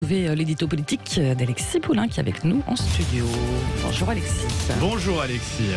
retrouver l'édito politique d'Alexis Poulain qui est avec nous en studio. Bonjour Alexis. Bonjour Alexis.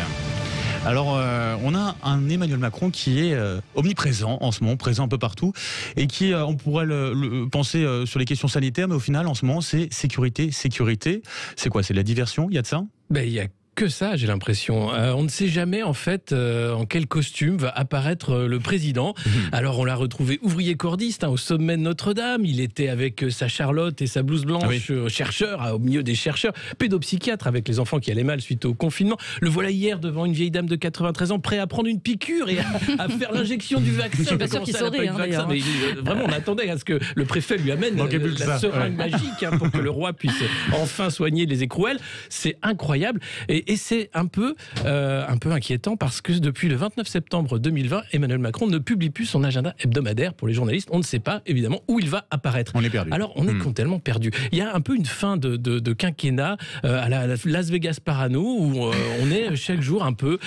Alors, on a un Emmanuel Macron qui est omniprésent en ce moment, présent un peu partout, et qui, on pourrait le penser sur les questions sanitaires, mais au final, en ce moment, c'est sécurité. C'est quoi? C'est de la diversion? Il y a de ça? Il y a que ça, j'ai l'impression. On ne sait jamais, en fait, en quel costume va apparaître le président. Alors, on l'a retrouvé ouvrier cordiste au sommet de Notre-Dame. Il était avec sa Charlotte et sa blouse blanche, chercheur, au milieu des chercheurs, pédopsychiatre avec les enfants qui allaient mal suite au confinement. Le voilà hier devant une vieille dame de 93 ans, prêt à prendre une piqûre et à faire l'injection du vaccin. Je suis pas sûr qu'il saurait, d'ailleurs. Mais vraiment, on attendait à ce que le préfet lui amène la seringue magique pour que le roi puisse enfin soigner les écrouelles. C'est incroyable. Et c'est un peu inquiétant parce que depuis le 29 septembre 2020, Emmanuel Macron ne publie plus son agenda hebdomadaire pour les journalistes. On ne sait pas, évidemment, où il va apparaître. On est perdu. Alors, on est tellement perdu. Il y a un peu une fin de quinquennat à la Las Vegas Parano où on est chaque jour un peu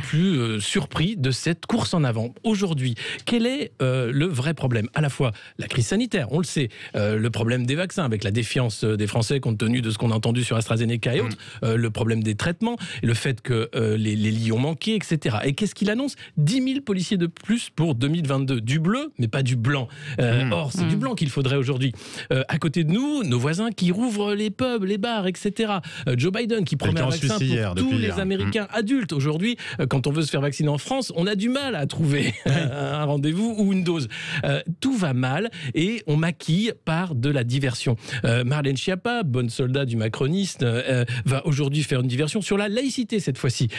plus surpris de cette course en avant. Aujourd'hui, quel est le vrai problème? À la fois la crise sanitaire, on le sait, le problème des vaccins avec la défiance des Français compte tenu de ce qu'on a entendu sur AstraZeneca et autres, le problème des traitements, et le fait que les lits ont manqué, etc. Et qu'est-ce qu'il annonce? 10 000 policiers de plus pour 2022. Du bleu, mais pas du blanc. Or, c'est du blanc qu'il faudrait aujourd'hui. À côté de nous, nos voisins qui rouvrent les pubs, les bars, etc. Joe Biden qui promet un vaccin pour tous les Américains adultes. Aujourd'hui, quand on veut se faire vacciner en France, on a du mal à trouver un rendez-vous ou une dose. Tout va mal et on maquille par de la diversion. Marlène Schiappa, bonne soldat du macroniste, va aujourd'hui faire une diversion sur la laïcité cette fois-ci.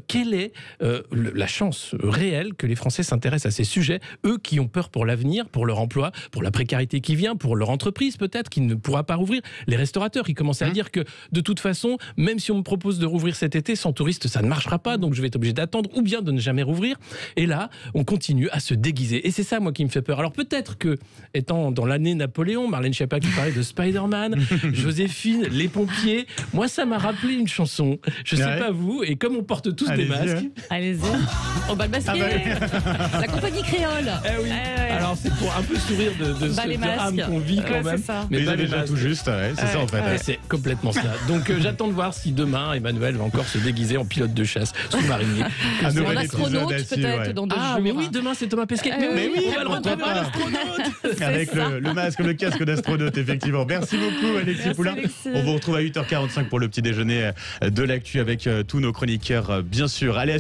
Quelle est la chance réelle que les Français s'intéressent à ces sujets, eux qui ont peur pour l'avenir, pour leur emploi, pour la précarité qui vient, pour leur entreprise peut-être qui ne pourra pas rouvrir, les restaurateurs qui commencent à dire que de toute façon, même si on me propose de rouvrir cet été, sans touristes ça ne marchera pas, donc je vais être obligé d'attendre ou bien de ne jamais rouvrir. Et là, on continue à se déguiser. Et c'est ça, moi, qui me fait peur. Alors peut-être que, étant dans l'année Napoléon, Marlène Schiappa qui parlait de Spider-Man, Joséphine, les pompiers, moi ça m'a rappelé une chanson. Je sais pas vous, et comme on porte tous des masques... Allez-y, au bal masqué, la compagnie créole. Alors c'est pour un peu sourire de ce drame qu'on vit quand même. Mais ils avaient déjà tout juste, c'est ça en fait. C'est complètement ça. Donc j'attends de voir si demain Emmanuel va encore se déguiser en pilote de chasse sous-marinier. En astronaute peut-être dans 2 jours. Ah mais oui, demain c'est Thomas Pesquet. Mais oui, on va le retrouver en astronaute. Avec le masque, le casque d'astronaute, effectivement. Merci beaucoup Alexis Poulain. On vous retrouve à 8h45 pour le petit déjeuner de l'actu avec tous nos chroniqueurs, bien sûr. Allez,